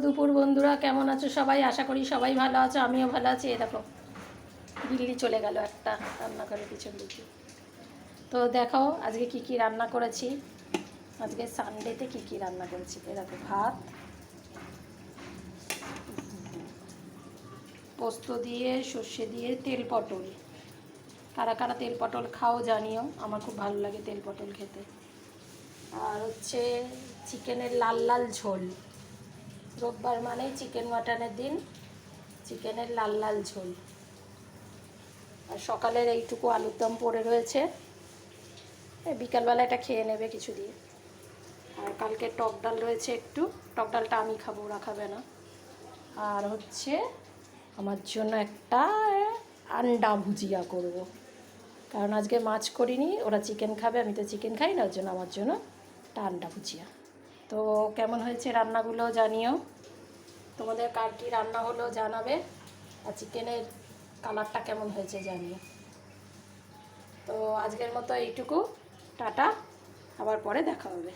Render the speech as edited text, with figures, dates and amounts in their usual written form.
দুপুর বন্ধুরা, কেমন আছো সবাই? আশা করি সবাই ভালো আছো, আমিও ভালো আছি। এই দেখো দিল্লি চলে গেল একটা রান্নাঘরের পিছন দিকে। তো দেখো আজকে কি কি রান্না করেছি। আজকে সানডেতে কি কি রান্না করেছি, এই দেখো ভাত, পোস্ত দিয়ে সর্ষে দিয়ে তেল পটল। কারা কারা তেল পটল খাও জানিও, আমার খুব ভালো লাগে তেল পটল খেতে। আর হচ্ছে চিকেনের লাল লাল ঝোল। রোববার মানেই চিকেন মাটনের দিন, চিকেনের লাল লাল ঝোল। আর সকালের এইটুকু আলুর দম পড়ে রয়েছে, বিকালবেলা এটা খেয়ে নেবে কিছু দিয়ে। আর কালকে টক ডাল রয়েছে একটু, টক ডালটা আমি খাবো, ওরা খাবে না। আর হচ্ছে আমার জন্য একটা আন্ডা ভুজিয়া করব, কারণ আজকে মাছ করিনি, ওরা চিকেন খাবে, আমি তো চিকেন খাই না, ওর জন্য আমার জন্য একটা আন্ডা ভুজিয়া। তো কেমন হয়েছে রান্নাগুলো জানিও, তোমাদের কার কী রান্না হলো জানাবে, আর চিকেনের কালারটা কেমন হয়েছে জানিও। তো আজকের মতো এইটুকু, টাটা, আবার পরে দেখা হবে।